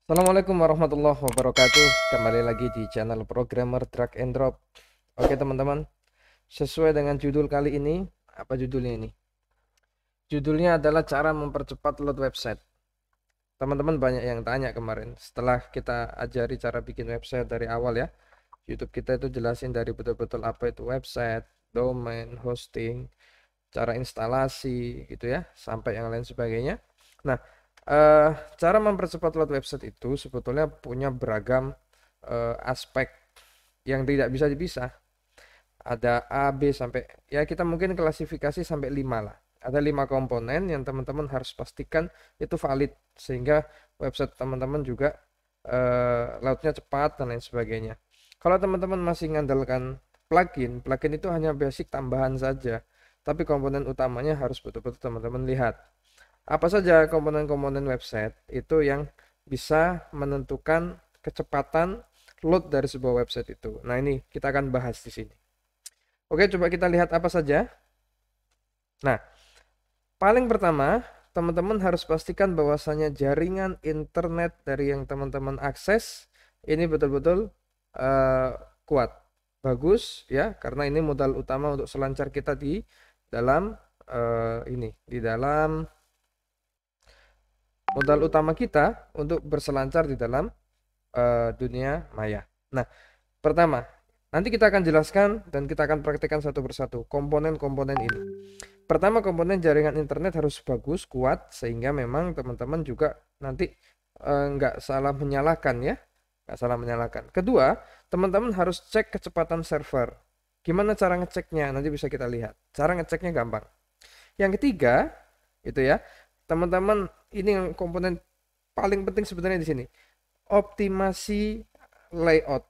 Assalamualaikum warahmatullahi wabarakatuh. Kembali lagi di channel Programmer Drag and Drop. Oke teman-teman, sesuai dengan judul kali ini, apa judulnya ini? Judulnya adalah cara mempercepat load website. Teman-teman banyak yang tanya kemarin, setelah kita ajari cara bikin website dari awal ya. YouTube kita itu jelasin dari betul-betul apa itu website, domain, hosting, cara instalasi gitu ya, sampai yang lain sebagainya. Nah, cara mempercepat load website itu sebetulnya punya beragam aspek yang tidak bisa dipisah. Ada A, B sampai ya kita mungkin klasifikasi sampai 5 lah. Ada 5 komponen yang teman-teman harus pastikan itu valid sehingga website teman-teman juga loadnya cepat dan lain sebagainya. Kalau teman-teman masih mengandalkan plugin, plugin itu hanya basic tambahan saja. Tapi komponen utamanya harus betul-betul teman-teman lihat. Apa saja komponen-komponen website itu yang bisa menentukan kecepatan load dari sebuah website itu. Nah, ini kita akan bahas di sini. Oke, coba kita lihat apa saja. Nah, paling pertama, teman-teman harus pastikan bahwasanya jaringan internet dari yang teman-teman akses ini betul-betul kuat, bagus ya, karena ini modal utama untuk selancar kita di dalam di dalam modal utama kita untuk berselancar di dalam dunia maya. Nah, pertama, nanti kita akan jelaskan dan kita akan praktekkan satu persatu komponen-komponen ini. Pertama, komponen jaringan internet harus bagus, kuat, sehingga memang teman-teman juga nanti nggak salah menyalakan ya, nggak salah menyalakan. Kedua, teman-teman harus cek kecepatan server. Gimana cara ngeceknya? Nanti bisa kita lihat. Cara ngeceknya gampang. Yang ketiga, itu ya, teman-teman ini yang komponen paling penting sebenarnya di sini, optimasi layout.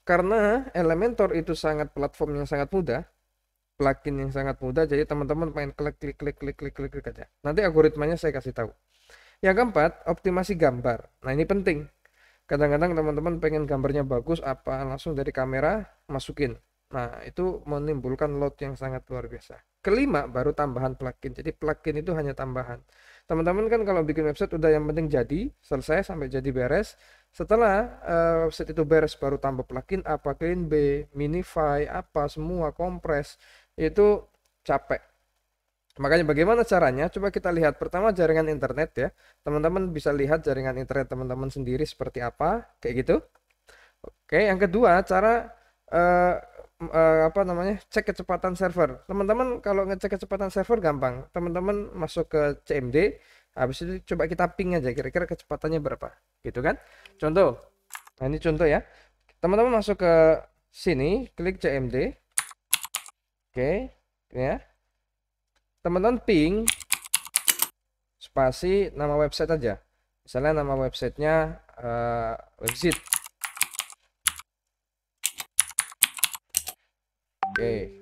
Karena Elementor itu sangat platform yang sangat mudah, plugin yang sangat mudah, jadi teman-teman main klik klik klik klik klik klik klik aja. Nanti algoritmanya saya kasih tahu. Yang keempat, optimasi gambar. Nah, ini penting. Kadang-kadang teman-teman pengen gambarnya bagus, apa langsung dari kamera masukin. Nah, itu menimbulkan load yang sangat luar biasa. Kelima, baru tambahan plugin. Jadi plugin itu hanya tambahan. Teman-teman kan kalau bikin website udah yang penting jadi, selesai sampai jadi beres. Setelah website itu beres baru tambah plugin apa, clean B, minify, apa semua, kompres. Itu capek. Makanya bagaimana caranya? Coba kita lihat pertama jaringan internet ya. Teman-teman bisa lihat jaringan internet teman-teman sendiri seperti apa, kayak gitu. Oke, yang kedua cara eh, apa namanya? Cek kecepatan server. Teman-teman kalau ngecek kecepatan server gampang. Teman-teman masuk ke CMD, habis itu coba kita ping aja kira-kira kecepatannya berapa, gitu kan? Contoh. Nah, ini contoh ya. Teman-teman masuk ke sini, klik CMD. Oke, ya. Teman-teman ping spasi nama website aja. Misalnya nama websitenya website. Oke.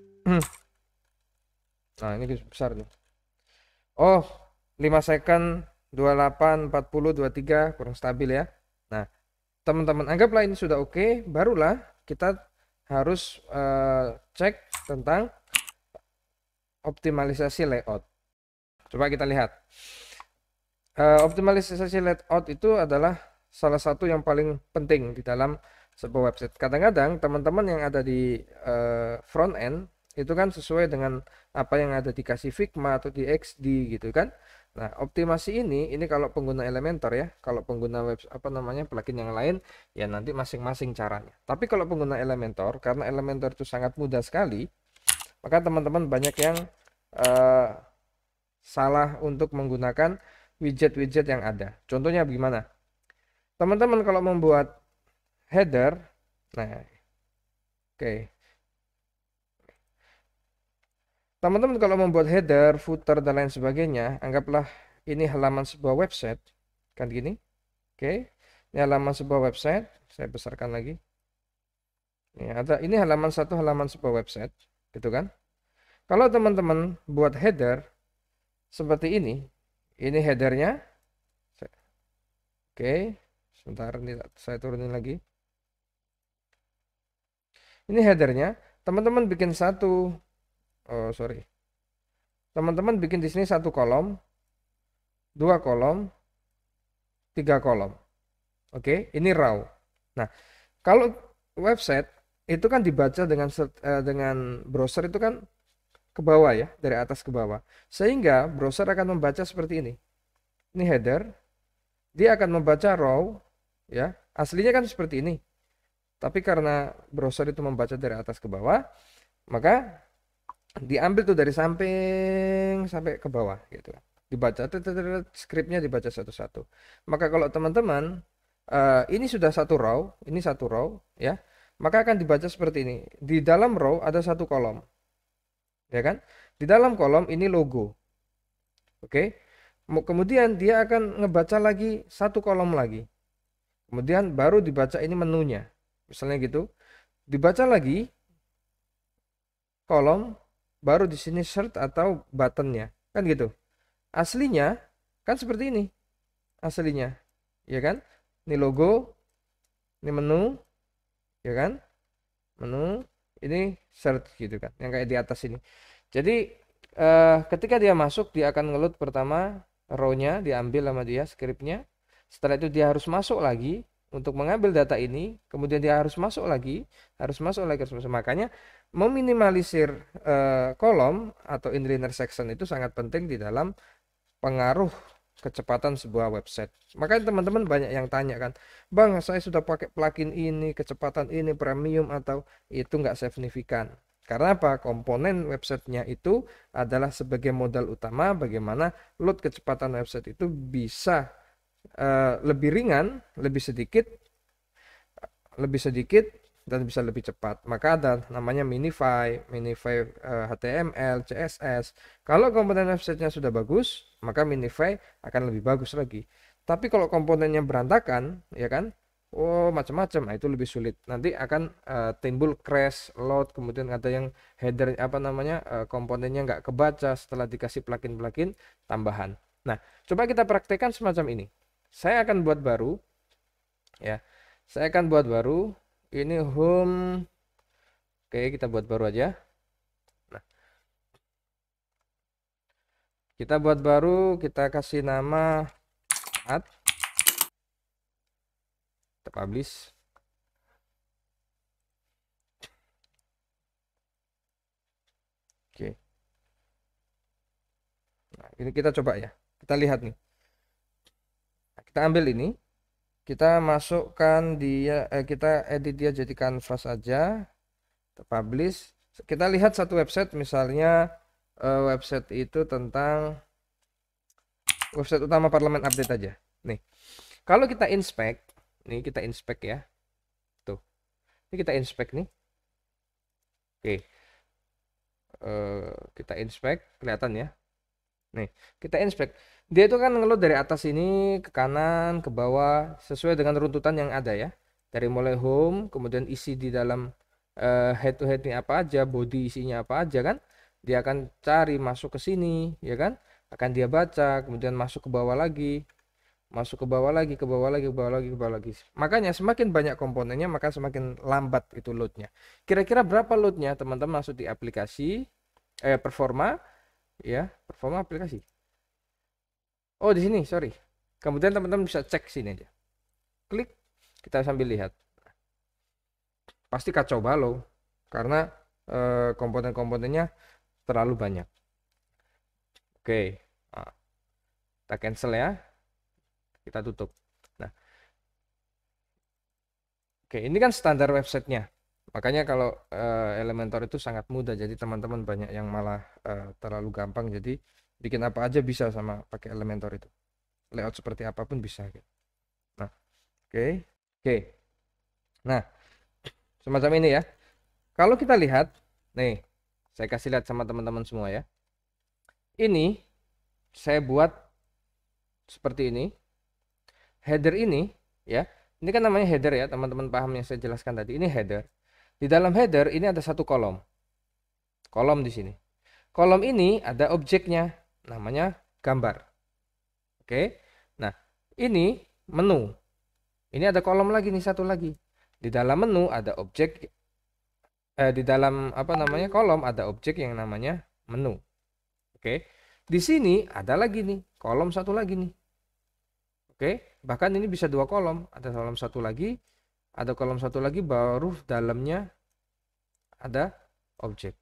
Nah, ini besar nih. Oh, 5 second, 28, 40, 23 kurang stabil ya. Nah, teman-teman anggaplah ini sudah oke, barulah kita harus cek tentang optimalisasi layout. Coba kita lihat. Optimalisasi layout itu adalah salah satu yang paling penting di dalam sebuah website. Kadang-kadang teman-teman yang ada di front end itu kan sesuai dengan apa yang ada dikasih Figma atau di XD gitu kan. Nah, optimasi ini kalau pengguna Elementor ya, kalau pengguna web apa namanya plugin yang lain ya nanti masing-masing caranya. Tapi kalau pengguna Elementor, karena Elementor itu sangat mudah sekali, maka teman-teman banyak yang eh, salah untuk menggunakan widget-widget yang ada. Contohnya bagaimana? Teman-teman kalau membuat header, nah, oke. Teman-teman kalau membuat header, footer dan lain sebagainya, anggaplah ini halaman sebuah website, kan gini. Oke. Ini halaman sebuah website, saya besarkan lagi. Ini halaman satu halaman sebuah website, gitu kan? Kalau teman-teman buat header seperti ini headernya. Oke, sebentar ini saya turunin lagi. Ini headernya, teman-teman bikin satu, oh sorry, teman-teman bikin di sini satu kolom, dua kolom, tiga kolom. Oke, ini raw. Nah, kalau website itu kan dibaca dengan browser itu kan ke bawah ya, dari atas ke bawah. Sehingga browser akan membaca seperti ini. Ini header, dia akan membaca raw ya. Aslinya kan seperti ini. Tapi karena browser itu membaca dari atas ke bawah, maka diambil tuh dari samping sampai ke bawah gitu. Dibaca skripnya dibaca satu-satu. Maka kalau teman-teman ini sudah satu row, ini satu row ya, maka akan dibaca seperti ini. Di dalam row ada satu kolom, ya kan? Di dalam kolom ini logo. Oke. Kemudian dia akan ngebaca lagi satu kolom lagi. Kemudian baru dibaca ini menunya. Misalnya gitu. Dibaca lagi kolom, baru di sini search atau buttonnya. Kan gitu. Aslinya kan seperti ini. Aslinya. Ya kan? Ini logo, ini menu, ya kan? Menu, ini search gitu kan. Yang kayak di atas ini. Jadi ketika dia masuk, dia akan ngeload pertama row-nya, diambil sama dia skripnya. Setelah itu dia harus masuk lagi untuk mengambil data ini, kemudian dia harus masuk lagi, harus masuk lagi, harus masuk. Makanya meminimalisir kolom atau inliner section itu sangat penting di dalam pengaruh kecepatan sebuah website. Makanya teman-teman banyak yang tanya kan, Bang, saya sudah pakai plugin ini, kecepatan ini premium atau itu nggak signifikan. Karena apa? Komponen websitenya itu adalah sebagai modal utama bagaimana load kecepatan website itu bisa lebih ringan, lebih sedikit dan bisa lebih cepat. Maka ada namanya minify HTML, CSS. Kalau komponen websitenya sudah bagus, maka minify akan lebih bagus lagi. Tapi kalau komponennya berantakan, ya kan? Oh, macam-macam. Nah, itu lebih sulit. Nanti akan timbul crash, load, kemudian ada yang header apa namanya komponennya nggak kebaca setelah dikasih plugin-plugin tambahan. Nah, coba kita praktekkan semacam ini. Saya akan buat baru, ya. Saya akan buat baru. Ini home. Oke, kita buat baru aja. Nah, kita buat baru, kita kasih nama add, kita publish. Oke. Nah, ini kita coba ya. Kita lihat nih. Nah, kita ambil ini, kita masukkan dia, kita edit dia jadi canvas aja. Kita publish. Kita lihat satu website, misalnya website itu tentang website utama Parlemen Update aja. Nih, kalau kita inspect, nih kita inspect ya. Tuh, ini kita inspect nih. Oke, kita inspect, kelihatan ya. Nih, kita inspect. Dia itu kan ngeload dari atas ini ke kanan, ke bawah, sesuai dengan runtutan yang ada ya. Dari mulai home, kemudian isi di dalam head to head ini apa aja, body isinya apa aja kan. Dia akan cari masuk ke sini, ya kan? Akan dia baca, kemudian masuk ke bawah lagi, masuk ke bawah lagi, ke bawah lagi, ke bawah lagi, ke bawah lagi. Makanya semakin banyak komponennya, maka semakin lambat itu loadnya. Kira-kira berapa loadnya teman-teman masuk di aplikasi performa, ya, performa aplikasi. Oh, di sini, sorry. Kemudian teman-teman bisa cek sini aja. Klik, kita sambil lihat. Pasti kacau balau karena komponen-komponennya terlalu banyak. Oke, nah, kita cancel ya. Kita tutup. Nah, oke, ini kan standar websitenya. Makanya kalau Elementor itu sangat mudah. Jadi teman-teman banyak yang malah terlalu gampang. Jadi bikin apa aja bisa sama pakai Elementor itu. Layout seperti apapun bisa. Nah, oke, oke. Nah, semacam ini ya. Kalau kita lihat, nih, saya kasih lihat sama teman-teman semua ya. Ini saya buat seperti ini. Header ini, ya, ini kan namanya header ya, teman-teman paham yang saya jelaskan tadi. Ini header. Di dalam header ini ada satu kolom. Kolom di sini. Kolom ini ada objeknya, namanya gambar. Oke. Nah, ini menu. Ini ada kolom lagi nih, satu lagi. Di dalam menu ada objek, di dalam apa namanya kolom ada objek yang namanya menu. Oke. Di sini ada lagi nih kolom satu lagi nih. Oke, bahkan ini bisa dua kolom, ada kolom satu lagi, ada kolom satu lagi, baru dalamnya ada objek.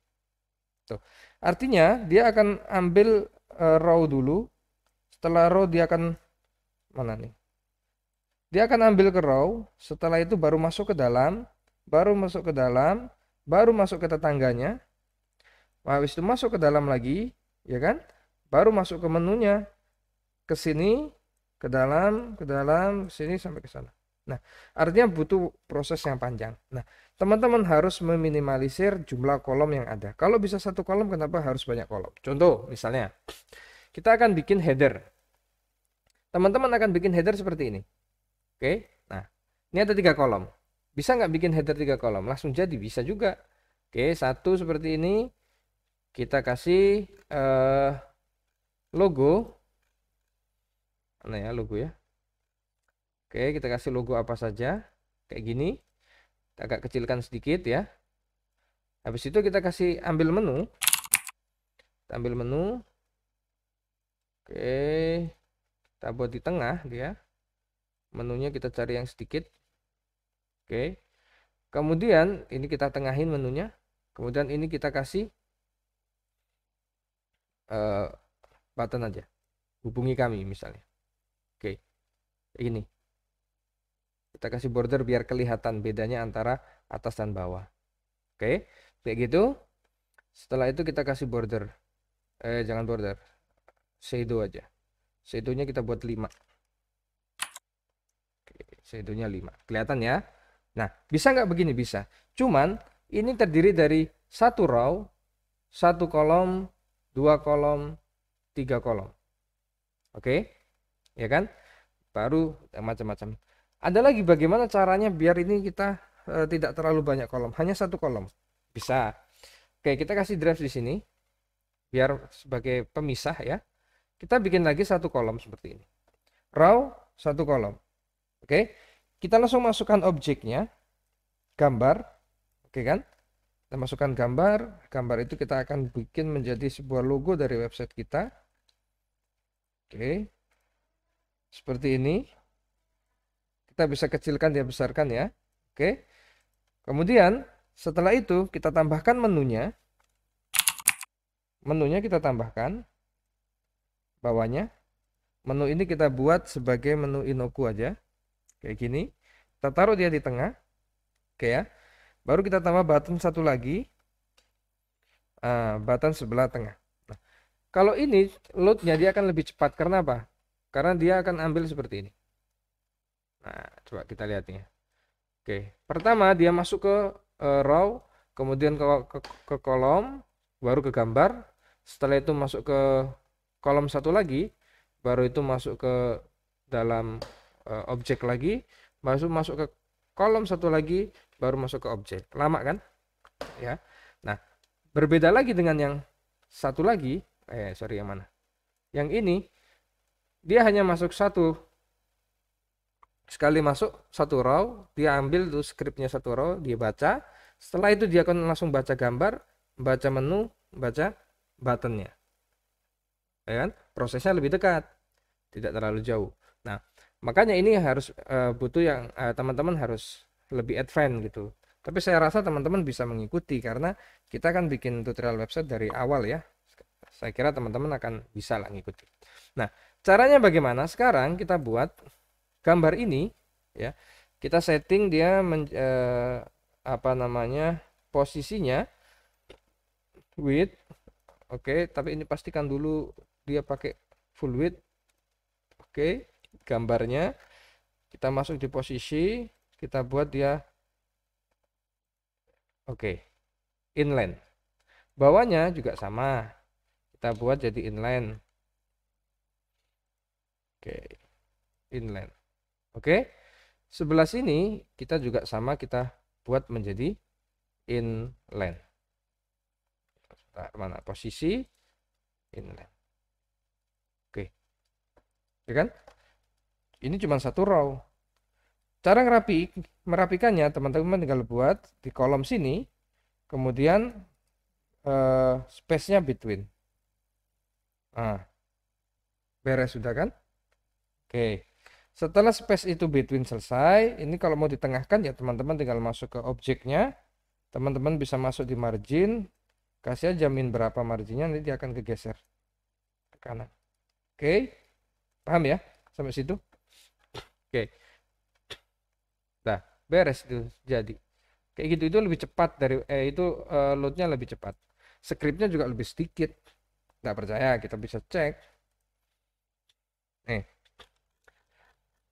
Tuh. Artinya dia akan ambil row dulu, setelah row dia akan mana nih? Dia akan ambil ke row, setelah itu baru masuk ke dalam, baru masuk ke dalam, baru masuk ke tetangganya. Habis itu masuk ke dalam lagi, ya kan? Baru masuk ke menunya, ke sini, ke dalam, ke sini sampai ke sana. Nah, artinya butuh proses yang panjang. Nah, teman-teman harus meminimalisir jumlah kolom yang ada. Kalau bisa satu kolom, kenapa harus banyak kolom? Contoh, misalnya, kita akan bikin header. Teman-teman akan bikin header seperti ini. Oke, nah, ini ada 3 kolom. Bisa nggak bikin header 3 kolom? Langsung jadi, bisa juga. Oke, satu seperti ini. Kita kasih logo. Mana ya logo ya? Oke, kita kasih logo apa saja. Kayak gini. Kita agak kecilkan sedikit ya. Habis itu kita kasih ambil menu. Kita ambil menu. Oke. Kita buat di tengah dia. Menunya kita cari yang sedikit. Oke. Kemudian ini kita tengahin menunya. Kemudian ini kita kasih button aja. Hubungi kami misalnya. Oke. Ini. Kita kasih border biar kelihatan bedanya antara atas dan bawah. Oke. Kayak gitu. Setelah itu kita kasih border. Jangan border. Shadow aja. Shadownya kita buat 5. Oke, shadownya 5. Kelihatan ya? Nah, bisa nggak begini? Bisa. Cuman ini terdiri dari satu row, satu kolom, 2 kolom, 3 kolom. Oke? Ya kan? Baru macam-macam. Ada lagi bagaimana caranya biar ini kita tidak terlalu banyak kolom, hanya satu kolom. Bisa. Oke, kita kasih drive di sini biar sebagai pemisah ya. Kita bikin lagi satu kolom seperti ini. Row satu kolom. Oke. Kita langsung masukkan objeknya, gambar. Oke kan? Kita masukkan gambar. Gambar itu kita akan bikin menjadi sebuah logo dari website kita. Oke. Seperti ini. Kita bisa kecilkan, dia besarkan ya. Oke. Kemudian setelah itu kita tambahkan menunya. Menunya kita tambahkan bawahnya. Menu ini kita buat sebagai menu Inoku aja. Kayak gini. Kita taruh dia di tengah. Oke ya. Baru kita tambah button satu lagi. Button sebelah tengah. Nah, kalau ini loadnya dia akan lebih cepat. Karena apa? Karena dia akan ambil seperti ini. Nah, coba kita lihat nih. Oke. Pertama dia masuk ke row. Kemudian ke kolom. Baru ke gambar. Setelah itu masuk ke kolom satu lagi. Baru itu masuk ke dalam objek lagi. Masuk ke kolom satu lagi. Baru masuk ke objek. Lama kan? Ya. Nah, berbeda lagi dengan yang satu lagi. Sorry yang mana? Yang ini. Dia hanya masuk satu. Sekali masuk satu row. Dia ambil tuh skripnya satu row. Dia baca. Setelah itu dia akan langsung baca gambar. Baca menu. Baca buttonnya. Ya kan? Prosesnya lebih dekat. Tidak terlalu jauh. Nah, makanya ini harus butuh yang teman-teman harus lebih advance gitu. Tapi saya rasa teman-teman bisa mengikuti karena kita kan bikin tutorial website dari awal ya. Saya kira teman-teman akan bisa lah ngikuti. Nah, caranya bagaimana? Sekarang kita buat gambar ini ya. Kita setting dia apa namanya? Posisinya width. Oke, tapi ini pastikan dulu dia pakai full width. Oke, gambarnya kita masuk di posisi, kita buat dia oke, inline. Bawahnya juga sama. Kita buat jadi inline. Oke, inline. Oke. Sebelah sini kita juga sama, kita buat menjadi inline. Mana posisi inline. Oke. Ya kan? Ini cuma satu row. Cara merapikannya teman-teman tinggal buat di kolom sini, kemudian space-nya between. Nah, beres sudah kan? Oke. Setelah space itu between selesai, ini kalau mau ditengahkan ya teman-teman tinggal masuk ke objeknya. Teman-teman bisa masuk di margin, kasih aja min berapa marginnya, nanti dia akan kegeser ke kanan. Oke, paham ya sampai situ? Oke, nah beres itu jadi. Kayak gitu itu lebih cepat dari itu loadnya lebih cepat. Scriptnya juga lebih sedikit. Nggak percaya kita bisa cek. Nih,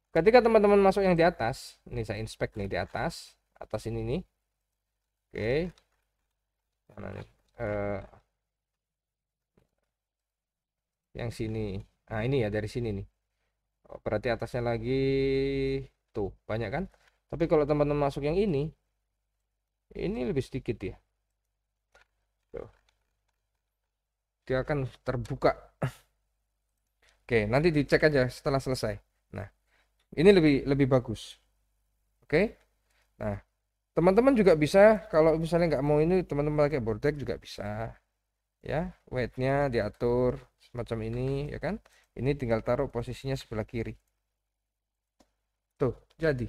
ketika teman-teman masuk yang di atas, ini saya inspect nih di atas, atas ini nih. Oke, mana nih? Yang sini. Nah ini ya dari sini nih. Oh, berarti atasnya lagi tuh banyak kan? Tapi kalau teman-teman masuk yang ini lebih sedikit ya. Tuh, dia akan terbuka. Oke, nanti dicek aja setelah selesai. Nah, ini lebih bagus. Oke. Nah, teman-teman juga bisa kalau misalnya nggak mau ini teman-teman pakai boarddeck juga bisa. Ya, weightnya diatur semacam ini ya kan. Ini tinggal taruh posisinya sebelah kiri. Tuh, jadi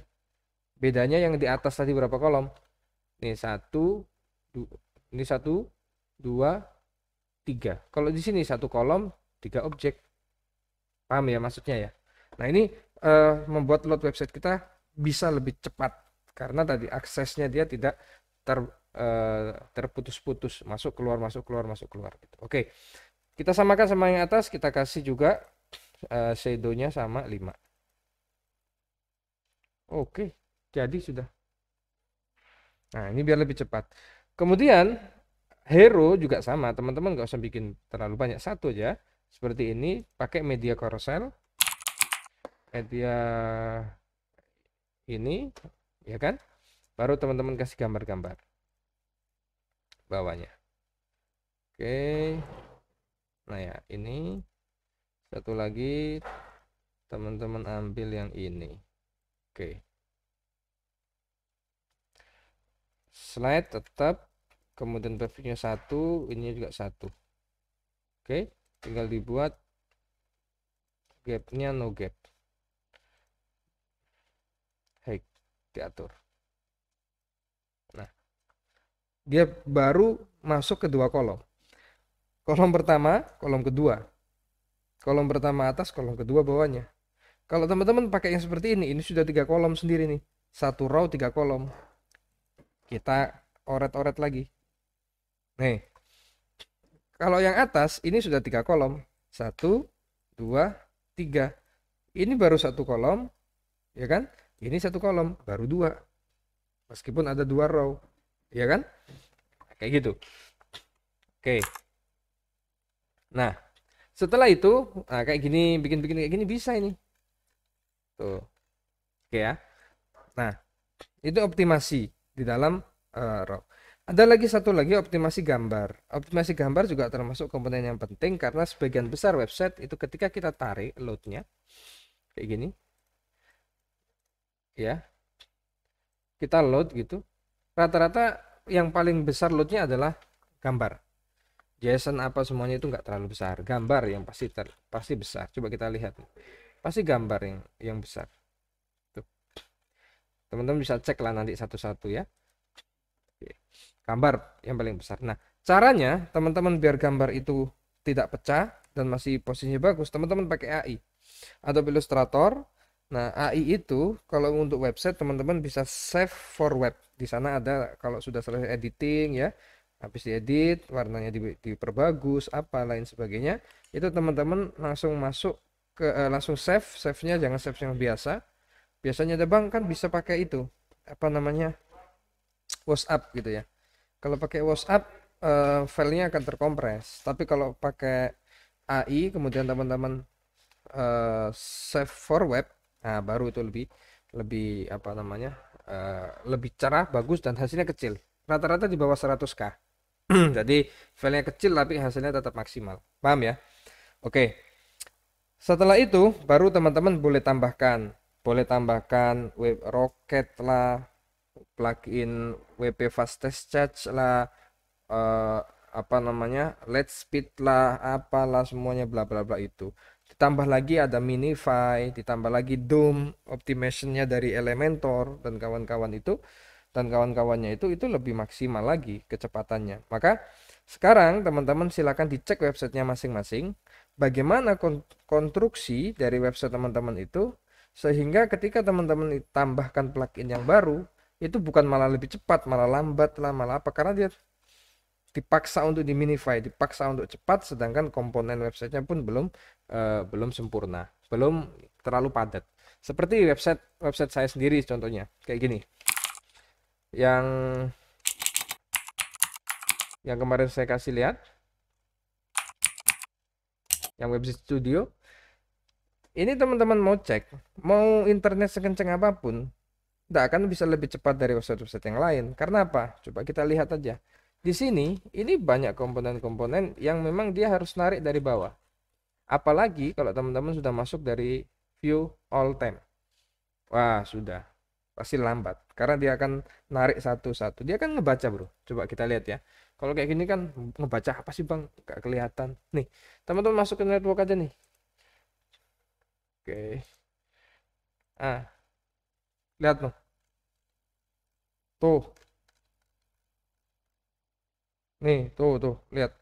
bedanya yang di atas tadi berapa kolom? Ini ini satu, dua, tiga. Kalau di sini satu kolom, tiga objek. Paham ya maksudnya ya? Nah ini membuat load website kita bisa lebih cepat karena tadi aksesnya dia tidak ter, terputus-putus, masuk keluar masuk keluar gitu. Oke, kita samakan sama yang atas, kita kasih juga shadownya sama 5. Oke, jadi sudah. Nah ini biar lebih cepat. Kemudian hero juga sama, teman-teman nggak usah bikin terlalu banyak, satu aja seperti ini, pakai media carousel, media ini ya kan, baru teman-teman kasih gambar-gambar bawahnya. Oke, nah ya ini satu lagi teman-teman ambil yang ini. Oke, slide tetap, kemudian previewnya satu, ini juga satu. Oke, tinggal dibuat gapnya no gap, height diatur. Nah dia baru masuk ke dua kolom, kolom pertama, kolom kedua, kolom pertama atas, kolom kedua bawahnya. Kalau teman-teman pakai yang seperti ini sudah 3 kolom sendiri nih, satu row 3 kolom. Kita oret-oret lagi. Nih, kalau yang atas ini sudah 3 kolom, 1, 2, 3. Ini baru 1 kolom, ya kan? Ini 1 kolom, baru 2. Meskipun ada 2 row, ya kan? Kayak gitu. Oke. Nah, setelah itu, nah kayak gini, bikin-bikin kayak gini bisa ini. Tuh, oke ya. Nah, itu optimasi di dalam RAW. Ada lagi satu lagi, optimasi gambar. Optimasi gambar juga termasuk komponen yang penting karena sebagian besar website itu ketika kita tarik loadnya kayak gini, ya, kita load gitu, rata-rata yang paling besar loadnya adalah gambar. JSON apa semuanya itu nggak terlalu besar, gambar yang pasti besar. Coba kita lihat, pasti gambar yang besar. Teman-teman bisa cek lah nanti satu-satu ya. Gambar yang paling besar. Nah, caranya teman-teman biar gambar itu tidak pecah dan masih posisinya bagus, teman-teman pakai AI atau Illustrator. Nah, AI itu kalau untuk website teman-teman bisa save for web. Di sana ada kalau sudah selesai editing ya, habis diedit, warnanya diperbagus, apa lain sebagainya, itu teman-teman langsung masuk ke langsung save-nya jangan save yang biasa. Biasanya ada bank kan bisa pakai itu apa namanya, WhatsApp gitu ya. Kalau pakai WhatsApp filenya akan terkompres. Tapi kalau pakai AI kemudian teman-teman save for web, nah baru itu lebih lebih apa namanya, lebih cerah, bagus dan hasilnya kecil. Rata-rata di bawah 100K. Jadi filenya kecil tapi hasilnya tetap maksimal. Paham ya? Oke. Setelah itu baru teman-teman boleh tambahkan web rocket lah, plugin WP Fastest Charge lah, apa namanya, Let's Speed lah, apalah semuanya bla bla bla itu. Ditambah lagi ada Minify, ditambah lagi DOM, optimizationnya dari Elementor dan kawan-kawan itu, dan kawan-kawannya itu lebih maksimal lagi kecepatannya. Maka sekarang teman-teman silakan dicek websitenya masing-masing, bagaimana konstruksi dari website teman-teman itu, sehingga ketika teman-teman tambahkan plugin yang baru, itu bukan malah lebih cepat, malah lambat lah, malah apa, karena dia dipaksa untuk diminify, dipaksa untuk cepat, sedangkan komponen websitenya pun belum sempurna, belum terlalu padat. Seperti website saya sendiri contohnya, kayak gini. Yang kemarin saya kasih lihat, yang website studio. Ini teman-teman mau cek, mau internet sekencang apapun, tidak akan bisa lebih cepat dari website-website yang lain. Karena apa? Coba kita lihat aja. Di sini, ini banyak komponen-komponen yang memang dia harus narik dari bawah. Apalagi kalau teman-teman sudah masuk dari view all time. Wah, sudah. Pasti lambat. Karena dia akan narik satu-satu. Dia akan ngebaca, bro. Coba kita lihat ya. Kalau kayak gini kan, ngebaca apa sih, Bang? Gak kelihatan. Nih, teman-teman masuk ke network aja nih. Oke. Lihat loh. Tuh. Nih, tuh. Lihat.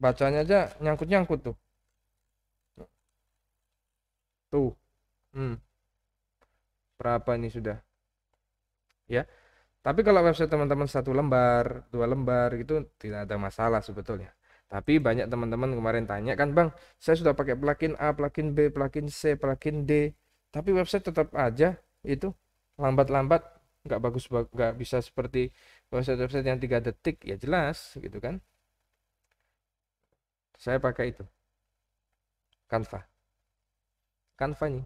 Bacanya aja nyangkut-nyangkut tuh. Tuh. Hmm. Berapa ini sudah? Ya. Tapi kalau website teman-teman 1 lembar, 2 lembar gitu tidak ada masalah sebetulnya. Tapi banyak teman-teman kemarin tanya kan, Bang, saya sudah pakai plugin A, plugin B, plugin C, plugin D, tapi website tetap aja itu lambat-lambat, nggak bagus, nggak bisa seperti website-website yang 3 detik, ya jelas gitu kan. Saya pakai itu, Canva nih.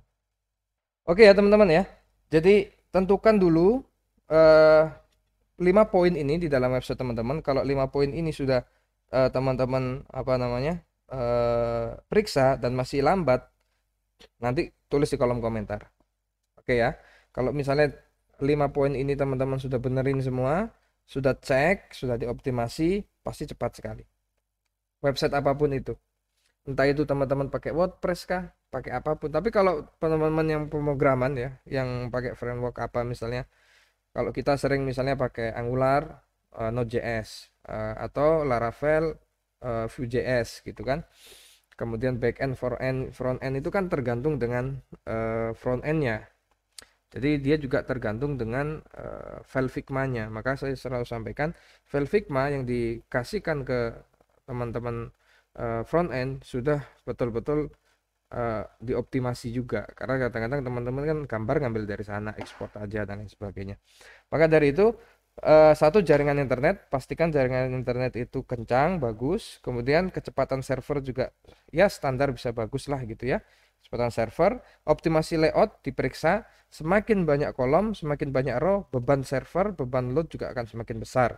Oke ya teman-teman ya. Jadi tentukan dulu eh 5 poin ini di dalam website teman-teman. Kalau 5 poin ini sudah teman-teman apa namanya periksa dan masih lambat, nanti tulis di kolom komentar. Oke ya. Kalau misalnya 5 poin ini teman-teman sudah benerin semua, sudah cek, sudah dioptimasi, pasti cepat sekali. Website apapun itu. Entah itu teman-teman pakai WordPress kah, pakai apapun. Tapi kalau teman-teman yang pemrograman ya, yang pakai framework apa misalnya, kalau kita sering misalnya pakai Angular, Node.js, atau Laravel, Vue.js gitu kan. Kemudian backend, front end itu kan tergantung dengan front endnya. Jadi dia juga tergantung dengan file Figma-nya. Maka saya selalu sampaikan file Figma yang dikasihkan ke teman-teman front end sudah betul-betul dioptimasi juga, karena kadang-kadang teman-teman kan gambar ngambil dari sana, ekspor aja dan lain sebagainya. Maka dari itu satu, jaringan internet, pastikan jaringan internet itu kencang, bagus. Kemudian kecepatan server juga ya standar bisa bagus lah gitu ya, kecepatan server. Optimasi layout diperiksa, semakin banyak kolom, semakin banyak row, beban server, beban load juga akan semakin besar.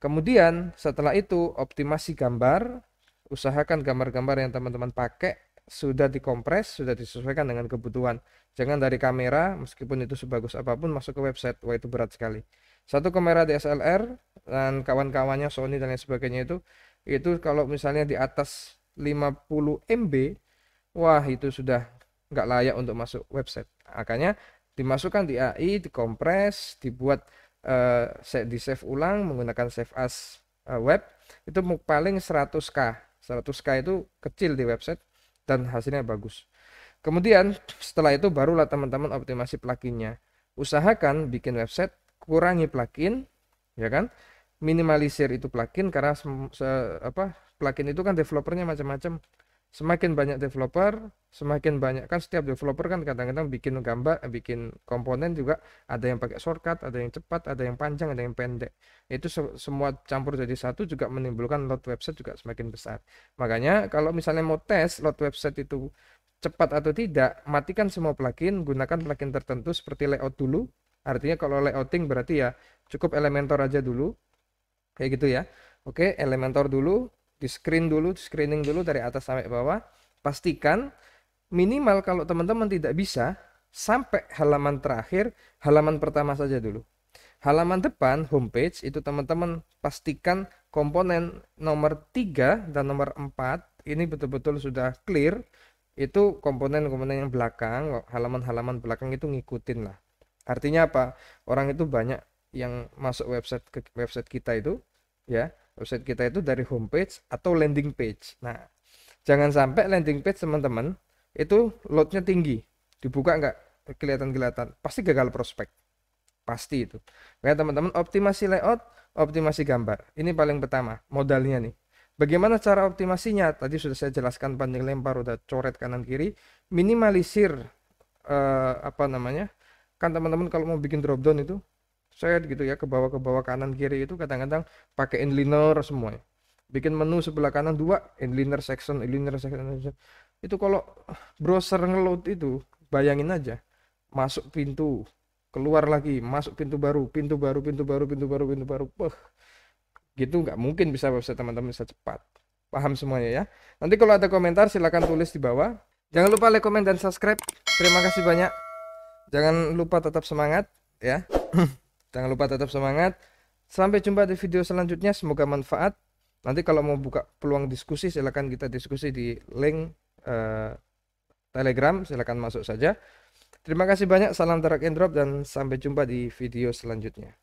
Kemudian setelah itu optimasi gambar, usahakan gambar-gambar yang teman-teman pakai sudah dikompres, sudah disesuaikan dengan kebutuhan. Jangan dari kamera, meskipun itu sebagus apapun, masuk ke website. Wah, itu berat sekali. Satu kamera DSLR dan kawan-kawannya Sony dan lain sebagainya itu kalau misalnya di atas 50 MB, wah itu sudah nggak layak untuk masuk website. Makanya dimasukkan di AI, dikompres, dibuat di save ulang menggunakan save as web, itu paling 100K. 100K itu kecil di website dan hasilnya bagus. Kemudian setelah itu barulah teman-teman optimasi pluginnya. Usahakan bikin website, kurangi plugin, ya kan? Minimalisir itu plugin, karena plugin itu kan developernya macam-macam. Semakin banyak developer, semakin banyak kan, setiap developer kan kadang-kadang bikin gambar, bikin komponen juga ada yang pakai shortcut, ada yang cepat, ada yang panjang, ada yang pendek. Itu semua campur jadi satu juga menimbulkan load website juga semakin besar. Makanya kalau misalnya mau tes load website itu cepat atau tidak, matikan semua plugin, gunakan plugin tertentu seperti layout dulu. Artinya kalau layouting berarti ya cukup Elementor aja dulu, kayak gitu ya. Oke, Elementor dulu, di screening dulu dari atas sampai bawah. Pastikan minimal kalau teman-teman tidak bisa sampai halaman terakhir, halaman pertama saja dulu. Halaman depan homepage itu teman-teman pastikan komponen nomor 3 dan nomor 4 ini betul-betul sudah clear, itu komponen-komponen yang belakang, halaman-halaman belakang itu ngikutin lah. Artinya apa? Orang itu banyak yang masuk website kita itu, ya, website kita itu dari homepage atau landing page. Nah, jangan sampai landing page teman-teman itu loadnya tinggi, dibuka nggak kelihatan-kelihatan, pasti gagal prospek, pasti itu. Kayak teman-teman optimasi layout, optimasi gambar, ini paling pertama modalnya nih. Bagaimana cara optimasinya? Tadi sudah saya jelaskan, panjang lebar, udah coret kanan kiri, minimalisir apa namanya? Kan teman-teman kalau mau bikin drop down itu set gitu ya, ke bawah kanan kiri itu kadang-kadang pakai inliner semua ya. Bikin menu sebelah kanan dua inliner section, inliner section. Itu kalau browser ngeload itu, bayangin aja, masuk pintu, keluar lagi, masuk pintu baru, pintu baru, pintu baru, pintu baru, pintu baru. Gitu nggak mungkin bisa website teman-teman bisa cepat. Paham semuanya ya? Nanti kalau ada komentar silahkan tulis di bawah. Jangan lupa like, komen, dan subscribe. Terima kasih banyak. Jangan lupa tetap semangat ya. Jangan lupa tetap semangat. Sampai jumpa di video selanjutnya. Semoga manfaat. Nanti kalau mau buka peluang diskusi silahkan kita diskusi di link Telegram. Silahkan masuk saja. Terima kasih banyak. Salam drag and drop dan sampai jumpa di video selanjutnya.